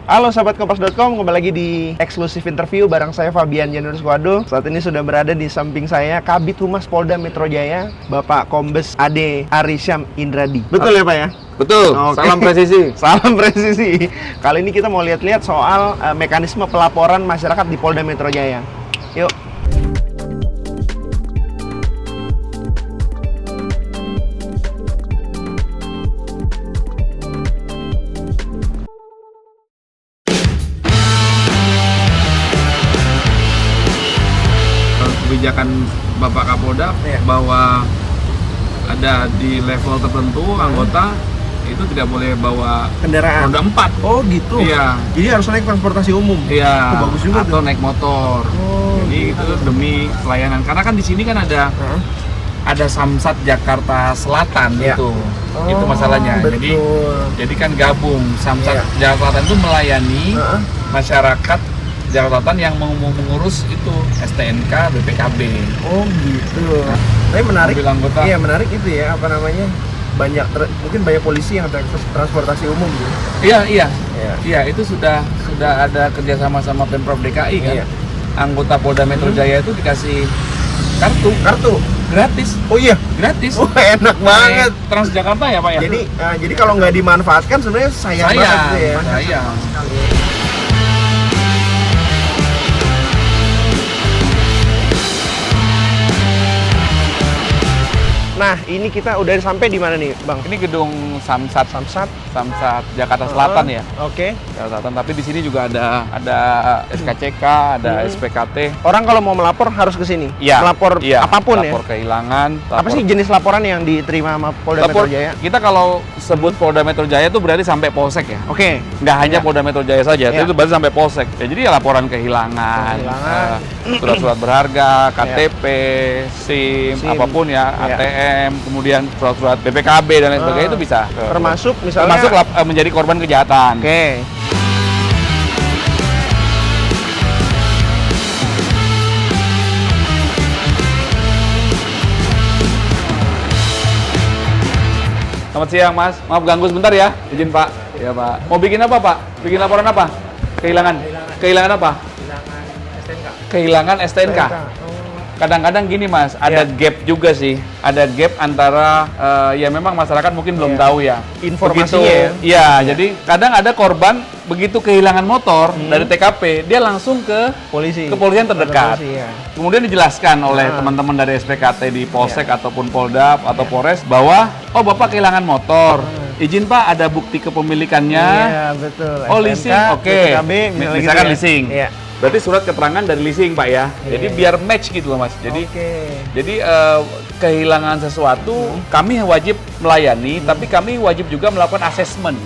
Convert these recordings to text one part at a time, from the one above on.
Halo sahabat Kompas.com, kembali lagi di eksklusif interview bareng saya Fabian Janur Squado. Saat ini sudah berada di samping saya Kabid Humas Polda Metro Jaya, Bapak Kombes Ade Arisyam Indradi. Betul ya Pak ya? Betul, Oke. salam presisi. Salam presisi. Kali ini kita mau lihat-lihat soal mekanisme pelaporan masyarakat di Polda Metro Jaya. Yuk. Kebijakan Bapak Kapolda bahwa ada di level tertentu anggota itu tidak boleh bawa Kendaraan. roda 4. Oh gitu. Iya. Jadi harus naik transportasi umum. Iya. Oh, bagus juga atau tuh. naik motor. Oh, Jadi gitu. itu demi pelayanan. Karena kan di sini kan ada Samsat Jakarta Selatan Iya. itu. Oh, Itu masalahnya. betul. Jadi kan gabung Samsat Iya. Jakarta Selatan itu melayani Heeh. masyarakat Jakarta Selatan yang mau mengurus itu STNK, BPKB. Oh gitu. Tapi menarik. Mobil anggota. Iya menarik itu ya, apa namanya? Mungkin banyak polisi yang transportasi umum gitu. Iya. Iya. Iya, itu sudah ada kerjasama sama Pemprov DKI kan. Iya. Anggota Polda Metro Jaya itu dikasih kartu Gratis. gratis, Oh iya. gratis. Oh enak banget. Transjakarta ya Pak ya. Jadi kalau nggak dimanfaatkan sebenarnya sayang banget gitu ya. sayang. Nah ini kita udah sampai di mana nih Bang? Ini gedung Samsat Samsat. Jakarta Selatan ya. Oke. Jakarta Selatan. Tapi di sini juga ada SKCK, ada SPKT. Orang kalau mau melapor harus ke sini. Iya. Melapor Iya, apapun lapor ya. kehilangan. Apa sih jenis laporan yang diterima sama Polda Metro Jaya? Kita kalau sebut Polda Metro Jaya itu berarti sampai Polsek ya. Oke. Nggak hanya Iya. Polda Metro Jaya saja, Iya. itu berarti sampai Polsek. Ya, jadi ya laporan kehilangan, surat-surat berharga, KTP, SIM, SIM. apapun ya, Iya. ATM, kemudian surat-surat BPKB dan lain sebagainya itu bisa. Termasuk misalnya. Termasuk menjadi korban kejahatan. Oke. Selamat siang Mas, maaf ganggu sebentar ya, izin Pak. Ya Pak. Mau bikin apa Pak? Bikin laporan apa? Kehilangan. Kehilangan apa? Kehilangan STNK. Kadang-kadang gini Mas, ada gap juga sih. Ada gap antara ya memang masyarakat mungkin belum tahu ya. Informasinya Begitu, Iya, jadi kadang ada korban begitu kehilangan motor dari TKP, dia langsung ke Polisi. kepolisian terdekat. Polisi, ya. Kemudian dijelaskan oleh teman-teman dari SPKT di Polsek ataupun Polda atau Polres bahwa oh Bapak kehilangan motor. Izin Pak, ada bukti kepemilikannya. Iya, betul. Oh, STNK, leasing, oke. BPKB, misalnya Misalkan gitu ya. leasing. Iya. Berarti surat keterangan dari leasing Pak ya. Jadi biar match gitu loh Mas. Jadi Oke. jadi kehilangan sesuatu kami wajib melayani, tapi kami wajib juga melakukan asesmen.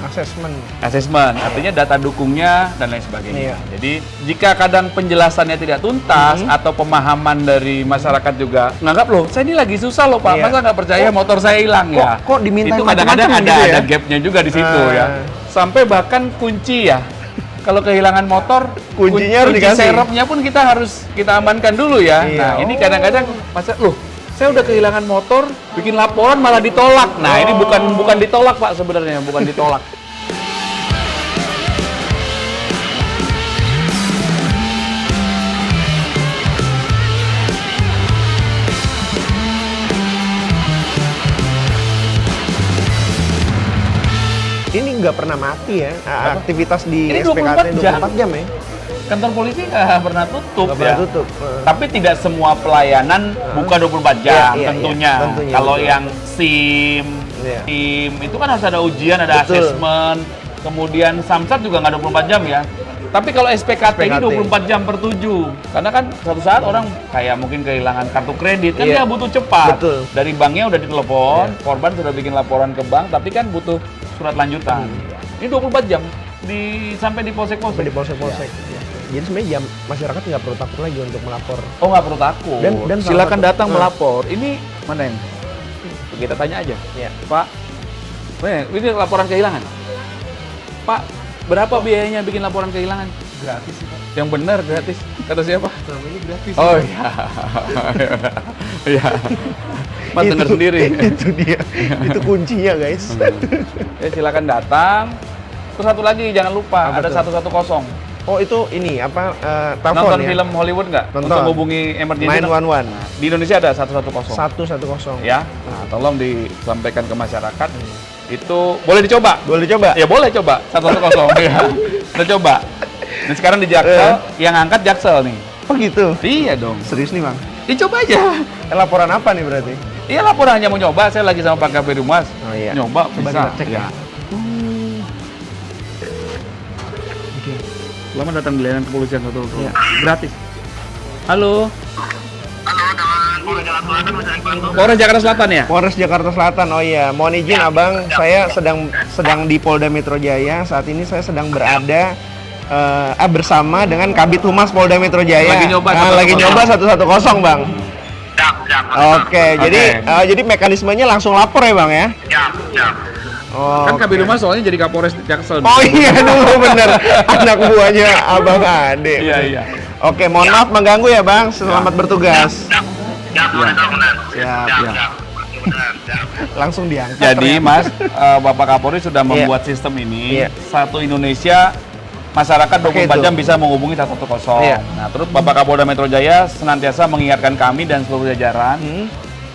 Asesmen. Artinya data dukungnya dan lain sebagainya. Iya. Jadi jika kadang penjelasannya tidak tuntas atau pemahaman dari masyarakat juga nganggap loh, saya ini lagi susah loh Pak, Iya. masa nggak percaya motor saya hilang ya? kok dimintain Itu kadang-kadang macam-macam ada gitu ya? gapnya juga di situ Ah. ya. Sampai bahkan kunci ya. Kalau kehilangan motor, Kuncinya harus kunci dikasih. serepnya pun kita amankan dulu ya. Iya. Nah ini kadang-kadang masa loh, saya udah kehilangan motor, bikin laporan malah ditolak. Nah ini bukan ditolak Pak sebenarnya, bukan ditolak. Ini nggak pernah mati ya aktivitas di Ini SPKT 24 jam. 24 jam ya? Kantor polisi nggak pernah tutup Nggak ya. pernah tutup. Tapi tidak semua pelayanan buka 24 jam Iya, tentunya. tentunya, Kalau betul. yang SIM, Iya. itu kan harus ada ujian, ada Betul. asesmen. Kemudian Samsat juga nggak 24 jam ya. Tapi kalau SPKT ini 24 jam per 7. Karena kan suatu saat orang kayak mungkin kehilangan kartu kredit, kan Iya. dia butuh cepat. Betul. Dari banknya udah ditelepon, korban sudah bikin laporan ke bank, tapi kan butuh surat lanjutan. Ini 24 jam sampai di polsek-polsek. Di polsek-polsek. Ya. Jadi sebenarnya masyarakat nggak perlu takut lagi untuk melapor. Oh, nggak perlu takut. Dan silakan salah satu- datang melapor. Ini mana yang? Kita tanya aja. Ya. Pak, ini laporan kehilangan. Pak, berapa biayanya bikin laporan kehilangan? Gratis sih Pak. Yang benar gratis. Kata siapa? Selama ini gratis. Oh iya. Iya. Mas dengar sendiri. Itu dia. Itu kuncinya guys. Ya silakan datang. Terus satu lagi jangan lupa Apa ada tuh? 110. Oh itu ini apa telepon Nonton ya? film Hollywood nggak? Nonton. Untuk hubungi emergency. 911. Di Indonesia ada 110. 110. Ya, nah, tolong disampaikan ke masyarakat. Itu boleh dicoba. Boleh dicoba? Ya boleh coba 110 ya. Kita coba. Nah sekarang di Jaksel, yang angkat Jaksel nih. Oh gitu. Iya dong. Serius nih bang? Dicoba aja. Laporan apa nih berarti? Iya laporan hanya mau nyoba. Saya lagi sama Pak Kabid Humas. Oh iya. Nyoba Coba bisa. kita cek ya. Oke. Selamat datang di layanan kepolisian satu Iya. gratis. Halo. Polres Jakarta Selatan ya? Polres Jakarta Selatan. Oh iya, mohon izin abang, saya sedang di Polda Metro Jaya. Saat ini saya sedang berada bersama dengan Kabid Humas Polda Metro Jaya. Lagi nyoba lagi 110. nyoba 110 bang. Oke, jadi mekanismenya langsung lapor ya bang ya? Oh, Kan Kabid Humas soalnya jadi Kapolres Jaksel. oh iya dulu bener, anak buahnya abang Ade. Iya iya. Oke, mohon maaf mengganggu ya bang. Selamat bertugas. Siap. Langsung diangkat. Jadi ternyata. Mas, Bapak Kapolri sudah membuat sistem ini. Iya. Satu Indonesia masyarakat 24 Oke, itu. jam bisa menghubungi 110. Iya. Nah, terus Bapak Kapolda Metro Jaya senantiasa mengingatkan kami dan seluruh jajaran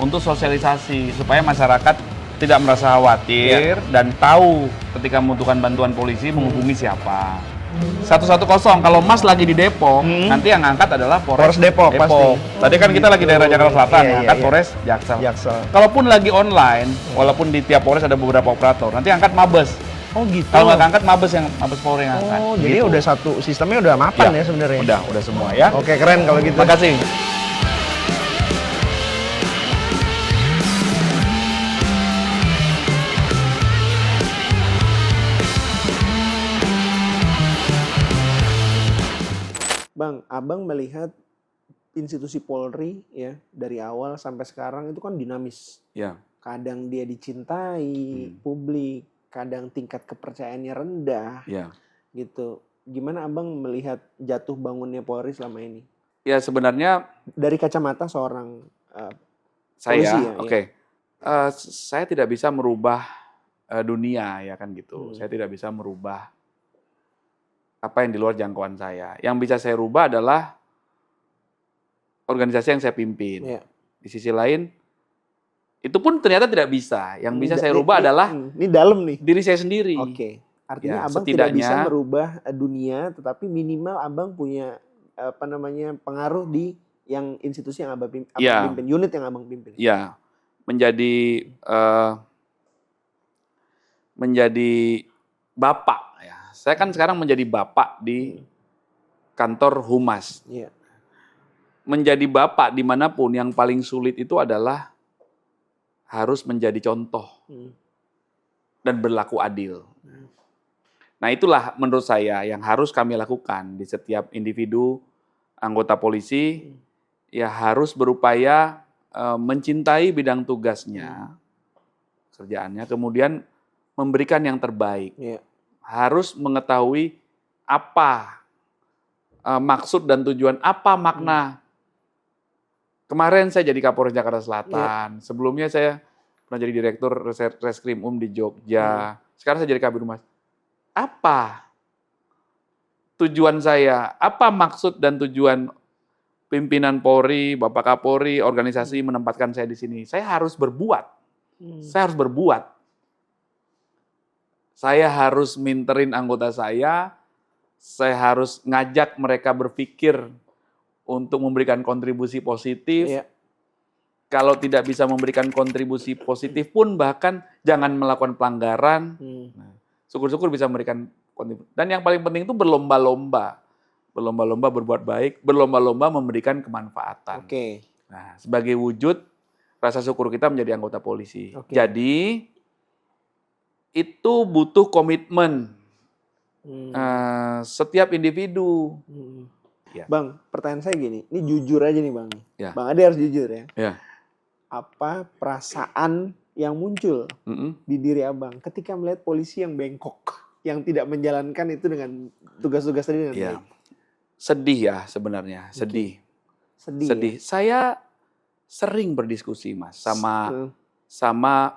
untuk sosialisasi supaya masyarakat tidak merasa khawatir dan tahu ketika membutuhkan bantuan polisi menghubungi siapa. 110 kalau Mas lagi di Depok, nanti yang angkat adalah Polres Depok, pasti. Tadi kan kita lagi daerah Jakarta Selatan, Iya, yang iya, angkat iya. Polres Jaksel. Jaksel. Kalaupun lagi online, walaupun di tiap Polres ada beberapa operator, nanti angkat Mabes. Oh gitu. Kalau nggak angkat Mabes Polri yang angkat. Oh, jadi Gitu. udah satu sistemnya udah mapan ya sebenarnya. Udah semua ya. Oke, keren kalau gitu. Terima kasih. Bang, Abang melihat institusi Polri ya dari awal sampai sekarang itu kan dinamis. Ya. Kadang dia dicintai publik, kadang tingkat kepercayaannya rendah Ya. gitu. Gimana Abang melihat jatuh bangunnya Polri selama ini? Ya sebenarnya Dari kacamata seorang saya, polisi ya, oke. Saya tidak bisa merubah dunia ya kan gitu. Saya tidak bisa merubah apa yang di luar jangkauan saya. Yang bisa saya rubah adalah organisasi yang saya pimpin. Iya. Di sisi lain, itu pun ternyata tidak bisa. Yang bisa saya rubah adalah ini dalam nih. diri saya sendiri. Oke. Artinya Ya, Abang tidak setidaknya- bisa merubah dunia, tetapi minimal Abang punya pengaruh di yang institusi yang Abang Ya. pimpin, unit yang Abang pimpin. Ya, menjadi bapak ya. Saya kan sekarang menjadi bapak di kantor humas. Iya. Menjadi bapak dimanapun yang paling sulit itu adalah harus menjadi contoh dan berlaku adil. Nah itulah menurut saya yang harus kami lakukan di setiap individu anggota polisi, ya harus berupaya mencintai bidang tugasnya, kerjaannya, kemudian memberikan yang terbaik. Iya. Harus mengetahui apa maksud dan tujuan, apa makna. Kemarin saya jadi Kapolres Jakarta Selatan, sebelumnya saya pernah jadi Direktur Reskrim di Jogja, sekarang saya jadi Kabid Humas. Apa tujuan saya? Apa maksud dan tujuan pimpinan Polri, Bapak Kapolri, organisasi menempatkan saya di sini? Saya harus berbuat. Saya harus berbuat. Saya harus minterin anggota saya harus ngajak mereka berpikir untuk memberikan kontribusi positif. Iya. Kalau tidak bisa memberikan kontribusi positif pun bahkan jangan melakukan pelanggaran. Syukur-syukur bisa memberikan kontribusi. Dan yang paling penting itu berlomba-lomba. Berlomba-lomba berbuat baik, berlomba-lomba memberikan kemanfaatan. Oke. Nah, sebagai wujud rasa syukur kita menjadi anggota polisi. Oke. Jadi, itu butuh komitmen setiap individu. Ya. Bang, pertanyaan saya gini, ini jujur aja nih Bang. Ya. Bang Ade harus jujur ya. Ya. Apa perasaan yang muncul di diri Abang ketika melihat polisi yang bengkok, yang tidak menjalankan itu dengan tugas-tugas tadi dengan Ya. baik? Sedih ya sebenarnya, sedih. Sedih. Ya? Saya sering berdiskusi Mas sama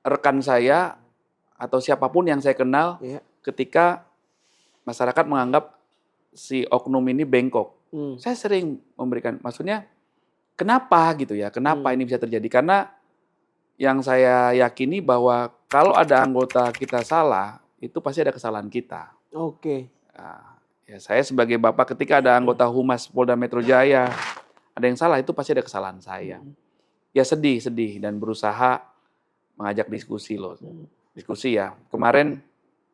rekan saya atau siapapun yang saya kenal Iya. ketika masyarakat menganggap si oknum ini bengkok. Saya sering memberikan, maksudnya kenapa gitu ya, kenapa ini bisa terjadi? Karena yang saya yakini bahwa kalau ada anggota kita salah, itu pasti ada kesalahan kita. Oke. Nah, ya saya sebagai bapak ketika ada anggota Humas Polda Metro Jaya, ada yang salah, itu pasti ada kesalahan saya. Ya sedih dan berusaha mengajak diskusi loh. Diskusi ya. Kemarin,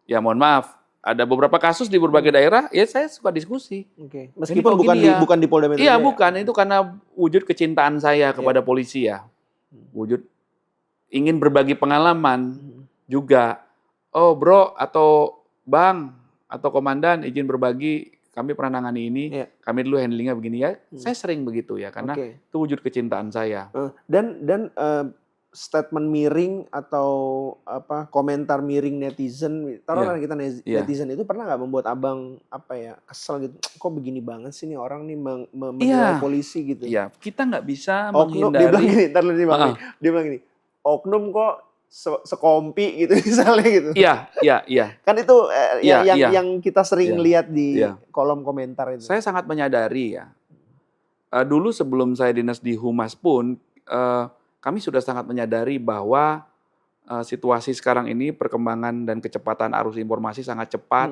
ya mohon maaf, ada beberapa kasus di berbagai daerah, ya saya suka diskusi. Oke. Ini Meskipun kok bukan gini di ya? bukan di Polda Metro Iya Jaya. bukan, itu karena wujud kecintaan saya kepada polisi ya. Wujud ingin berbagi pengalaman juga. Oh bro atau bang atau komandan izin berbagi, kami pernah nangani ini, kami dulu handlingnya begini ya. Saya sering begitu ya, karena itu wujud kecintaan saya. Dan statement miring atau apa komentar miring netizen, taruhlah kita netizen itu pernah nggak membuat abang apa ya kesel gitu? Kok begini banget sih nih orang nih menilai polisi gitu? Iya, kita nggak bisa Oknum, menghindari. dia bilang gini, dia bilang gini, oknum kok sekompi gitu misalnya gitu. Iya. Kan itu yang kita sering lihat di kolom komentar itu. Saya sangat menyadari ya. Dulu sebelum saya dinas di Humas pun, kami sudah sangat menyadari bahwa situasi sekarang ini perkembangan dan kecepatan arus informasi sangat cepat.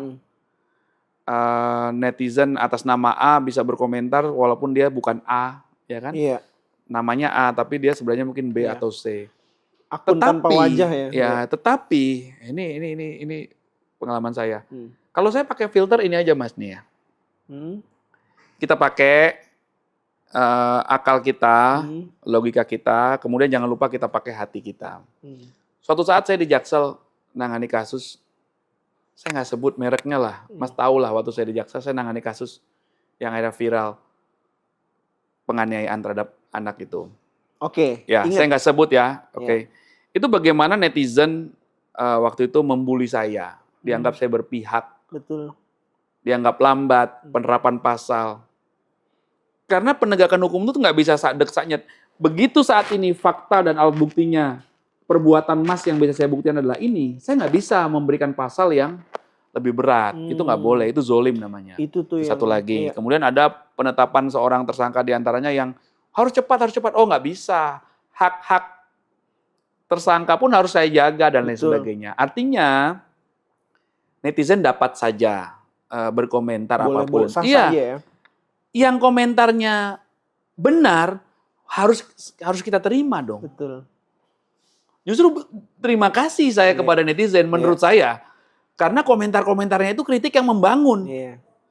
Netizen atas nama A bisa berkomentar walaupun dia bukan A, ya kan? Iya. Namanya A, tapi dia sebenarnya mungkin B atau C. Akun tanpa wajah ya. Ya, tetapi ini pengalaman saya. Kalau saya pakai filter ini aja Mas nih ya. Kita pakai akal kita, logika kita, kemudian jangan lupa kita pakai hati kita. Suatu saat saya di Jaksel nangani kasus, saya nggak sebut mereknya lah, Mas tahu lah waktu saya di Jaksel saya nangani kasus yang ada viral penganiayaan terhadap anak itu. Oke. Ya, saya nggak sebut ya. Oke. Itu bagaimana netizen waktu itu membuli saya, dianggap saya berpihak, betul, dianggap lambat penerapan pasal. Karena penegakan hukum itu nggak bisa sak-dek-saknyet. Begitu saat ini fakta dan alat buktinya, perbuatan Mas yang bisa saya buktikan adalah ini, saya nggak bisa memberikan pasal yang lebih berat. Itu nggak boleh, itu zolim namanya. Itu tuh satu lagi. Kemudian ada penetapan seorang tersangka diantaranya yang harus cepat. Oh nggak bisa. Hak-hak tersangka pun harus saya jaga dan lain sebagainya. Artinya netizen dapat saja berkomentar apapun. Iya. Ya. Yang komentarnya benar harus kita terima dong. Betul. Justru terima kasih saya kepada netizen menurut saya. Karena komentar-komentarnya itu kritik yang membangun.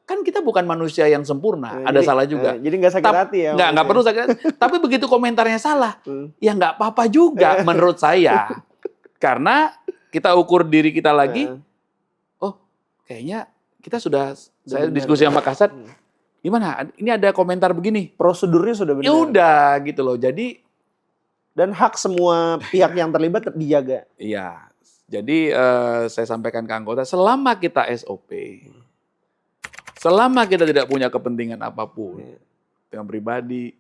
Kan kita bukan manusia yang sempurna, ada salah juga. Jadi nggak sakit hati ya? Nggak perlu sakit hati. Tapi begitu komentarnya salah, ya nggak apa-apa juga menurut saya. Karena kita ukur diri kita lagi, oh kayaknya kita sudah, saya diskusi sama Kasat, gimana? Ini ada komentar begini. Prosedurnya sudah benar. Ya udah gitu loh. Jadi dan hak semua pihak yang terlibat dijaga. Iya. Jadi saya sampaikan ke anggota, selama kita SOP, selama kita tidak punya kepentingan apapun dengan pribadi,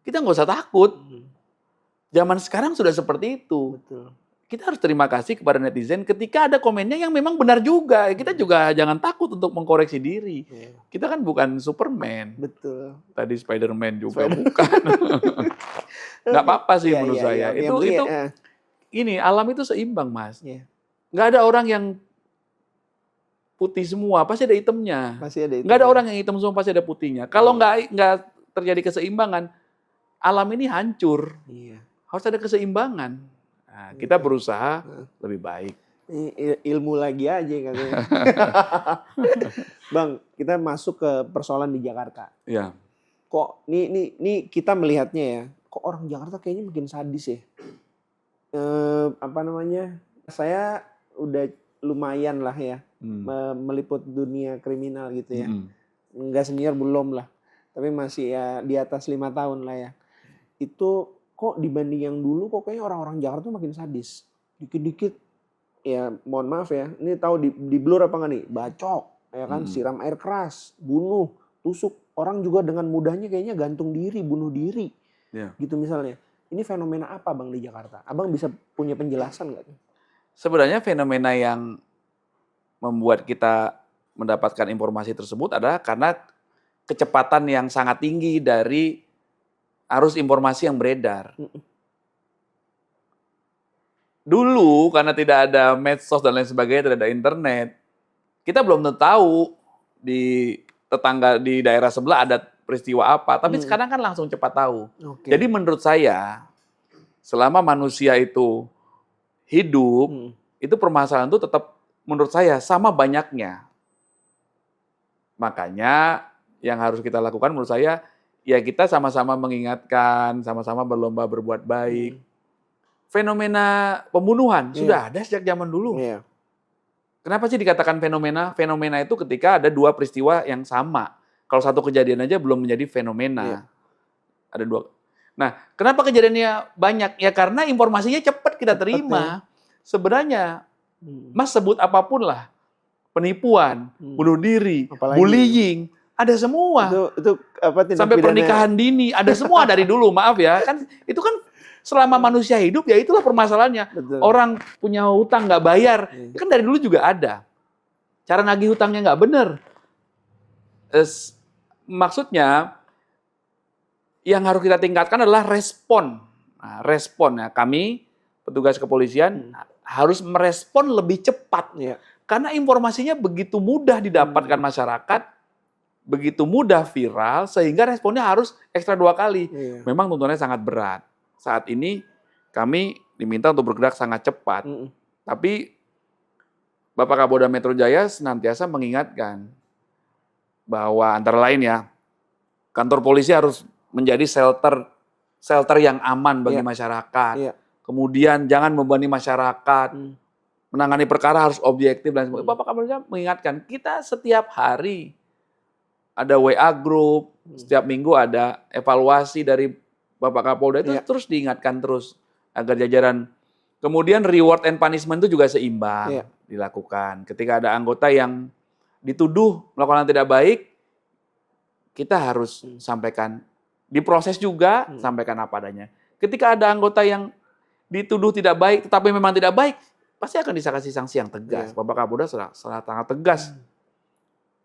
kita nggak usah takut. Zaman sekarang sudah seperti itu. Betul. Kita harus terima kasih kepada netizen ketika ada komennya yang memang benar juga. Kita juga jangan takut untuk mengkoreksi diri. Kita kan bukan Superman. Betul. Tadi Spider-Man juga bukan. Nggak apa-apa sih menurut saya. Itu ini alam itu seimbang, Mas. Nggak ada orang yang putih semua, pasti ada hitamnya. Nggak ada orang yang hitam semua, pasti ada putihnya. Kalau nggak terjadi keseimbangan, alam ini hancur. Harus ada keseimbangan. Nah, kita berusaha lebih baik. Ilmu lagi aja katanya. Bang, kita masuk ke persoalan di Jakarta. Ya. Kok ini kita melihatnya ya, kok orang Jakarta kayaknya makin sadis ya. Saya udah lumayan lah ya meliput dunia kriminal gitu ya. Enggak senior belum lah, tapi masih ya di atas 5 tahun lah ya. Itu kok dibanding yang dulu kok kayaknya orang-orang Jakarta tuh makin sadis. Dikit-dikit ya mohon maaf ya, ini tahu di blur apa nggak nih? Bacok, ya kan, siram air keras, bunuh, tusuk. Orang juga dengan mudahnya kayaknya gantung diri, bunuh diri. Gitu misalnya. Ini fenomena apa Bang di Jakarta? Abang bisa punya penjelasan nggak? Sebenarnya fenomena yang membuat kita mendapatkan informasi tersebut adalah karena kecepatan yang sangat tinggi dari arus informasi yang beredar. Dulu karena tidak ada medsos dan lain sebagainya, tidak ada internet, kita belum tahu di tetangga di daerah sebelah ada peristiwa apa. Tapi sekarang kan langsung cepat tahu. Oke. Jadi menurut saya, selama manusia itu hidup, itu permasalahan itu tetap menurut saya sama banyaknya. Makanya yang harus kita lakukan menurut saya, ya kita sama-sama mengingatkan, sama-sama berlomba berbuat baik. Fenomena pembunuhan sudah ada sejak zaman dulu. Iya. Kenapa sih dikatakan fenomena? Fenomena itu ketika ada dua peristiwa yang sama. Kalau satu kejadian aja belum menjadi fenomena. Iya. Ada dua. Nah, kenapa kejadiannya banyak? Ya karena informasinya cepat kita terima. Sebenarnya, Mas sebut apapun lah. Penipuan, bunuh diri, Apalagi bullying, ada semua. Itu apa tindak Sampai pidana- pernikahan dini, ada semua dari dulu, maaf ya. Kan itu kan selama manusia hidup ya itulah permasalahannya. Betul. Orang punya hutang nggak bayar, kan dari dulu juga ada. Cara nagih hutangnya nggak bener. Maksudnya yang harus kita tingkatkan adalah respon. Nah, respon ya, kami petugas kepolisian harus merespon lebih cepat. Iya. Karena informasinya begitu mudah didapatkan masyarakat, begitu mudah viral, sehingga responnya harus ekstra 2 kali. Iya. Memang tuntutannya sangat berat. Saat ini kami diminta untuk bergerak sangat cepat. Tapi Bapak Kapolda Metro Jaya senantiasa mengingatkan bahwa antara lain ya, kantor polisi harus menjadi shelter yang aman bagi masyarakat. Iya. Kemudian jangan membebani masyarakat. Menangani perkara harus objektif dan sebagainya. Bapak Kapolda mengingatkan, kita setiap hari ada WA group, setiap minggu ada evaluasi dari Bapak Kapolda itu terus diingatkan terus agar jajaran. Kemudian reward and punishment itu juga seimbang dilakukan. Ketika ada anggota yang dituduh melakukan yang tidak baik, kita harus sampaikan. Diproses juga, sampaikan apa adanya. Ketika ada anggota yang dituduh tidak baik, tetapi memang tidak baik, pasti akan disangsi sanksi yang tegas. Bapak Kapolda sangat tegas.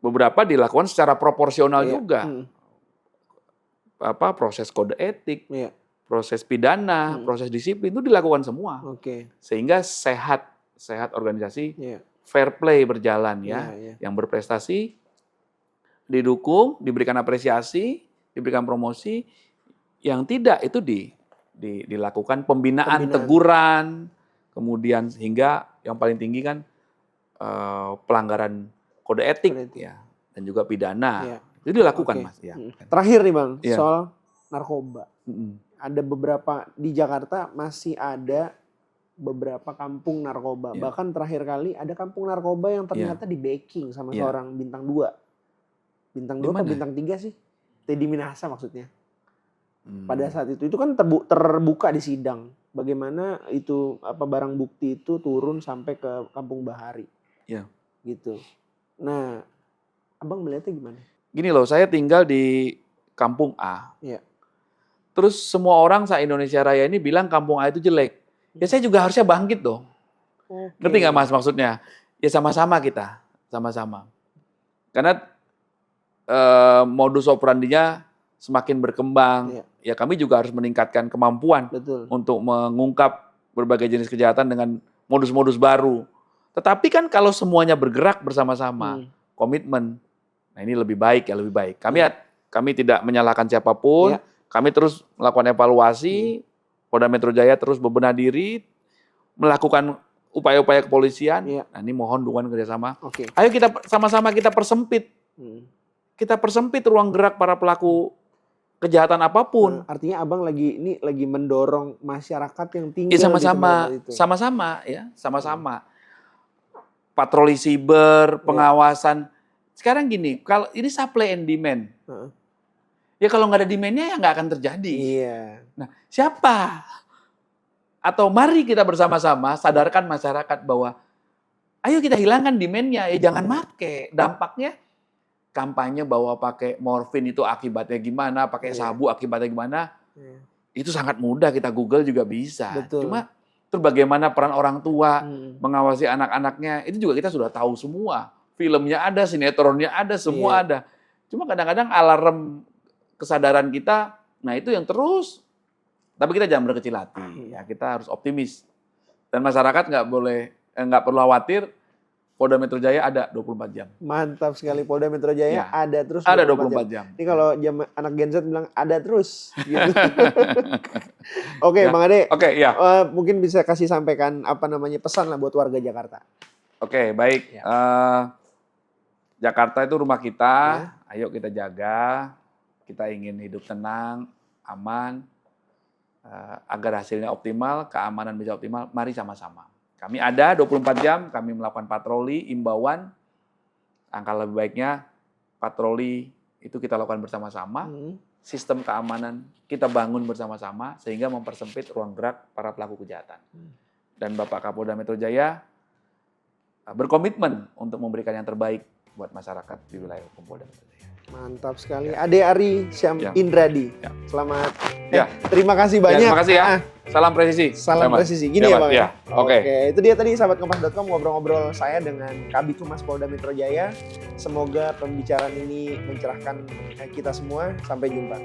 Beberapa dilakukan secara proporsional juga. Proses kode etik, proses pidana, proses disiplin itu dilakukan semua. Sehingga sehat organisasi, fair play berjalan ya. Yang berprestasi didukung, diberikan apresiasi, diberikan promosi. Yang tidak itu dilakukan pembinaan, teguran. Kemudian hingga yang paling tinggi kan pelanggaran kode etik ya, dan juga pidana. Itu dilakukan Mas. Ya. Terakhir nih Bang, soal narkoba. Ada beberapa di Jakarta masih ada beberapa kampung narkoba. Bahkan terakhir kali ada kampung narkoba yang ternyata di backing sama seorang bintang 2. Bintang 2 atau bintang 3 sih? Teddy Minahasa maksudnya. Pada saat itu kan terbuka di sidang. Bagaimana itu barang bukti itu turun sampai ke Kampung Bahari. Gitu. Nah, Abang melihatnya gimana? Gini loh, saya tinggal di Kampung A. Terus semua orang se-Indonesia Raya ini bilang Kampung A itu jelek. Ya saya juga harusnya bangkit dong. Ngerti nggak Mas maksudnya? Ya sama-sama kita, sama-sama. Karena modus operandinya semakin berkembang. Ya kami juga harus meningkatkan kemampuan untuk mengungkap berbagai jenis kejahatan dengan modus-modus baru. Tetapi kan kalau semuanya bergerak bersama-sama, komitmen, nah ini lebih baik ya, lebih baik. Kami tidak menyalahkan siapapun, kami terus melakukan evaluasi, Polda Metro Jaya terus berbenah diri, melakukan upaya-upaya kepolisian. Nah ini mohon dukungan kerjasama. Ayo kita sama-sama kita persempit. Kita persempit ruang gerak para pelaku kejahatan apapun. Artinya Abang lagi mendorong masyarakat yang tinggal sama-sama ya, sama-sama. Patroli siber, pengawasan. Sekarang gini, kalau ini supply and demand. Ya kalau nggak ada demand-nya ya nggak akan terjadi. Nah, siapa? Atau mari kita bersama-sama sadarkan masyarakat bahwa ayo kita hilangkan demand-nya, ya jangan make. Dampaknya kampanye bahwa pakai morfin itu akibatnya gimana, pakai sabu akibatnya gimana, itu sangat mudah, kita Google juga bisa. Cuma Terus bagaimana peran orang tua Hmm. mengawasi anak-anaknya, itu juga kita sudah tahu semua. Filmnya ada, sinetronnya ada, semua ada. Cuma kadang-kadang alarm kesadaran kita, nah itu yang terus. Tapi kita jangan berkecil hati, ya kita harus optimis. Dan masyarakat nggak perlu khawatir, Polda Metro Jaya ada 24 jam. Mantap sekali, Polda Metro Jaya Ya. ada terus Ada 24 24 jam. Ini kalau anak Gen Z bilang ada terus. Gitu. Oke, Ya. Bang Ade. Oke, ya. Mungkin bisa kasih sampaikan pesan lah buat warga Jakarta. Oke, baik. Ya. Jakarta itu rumah kita, ayo kita jaga. Kita ingin hidup tenang, aman, agar hasilnya optimal, keamanan bisa optimal, mari sama-sama. Kami ada 24 jam, kami melakukan patroli, imbauan. Angka lebih baiknya patroli itu kita lakukan bersama-sama. Sistem keamanan kita bangun bersama-sama sehingga mempersempit ruang gerak para pelaku kejahatan. Dan Bapak Kapolda Metro Jaya berkomitmen untuk memberikan yang terbaik buat masyarakat di wilayah hukum Polda Metro Jaya. Mantap sekali. Ade Arisyam Ya. Indradi. Ya. Selamat. Ya. Terima kasih Ya, banyak. terima kasih ya. Salam presisi. Salam Mas. presisi. Gini ya, Mas. Bang. Ya. Oke. Itu dia tadi sahabat kompas.com ngobrol-ngobrol saya dengan Kabid Humas Polda Metro Jaya. Semoga pembicaraan ini mencerahkan kita semua. Sampai jumpa.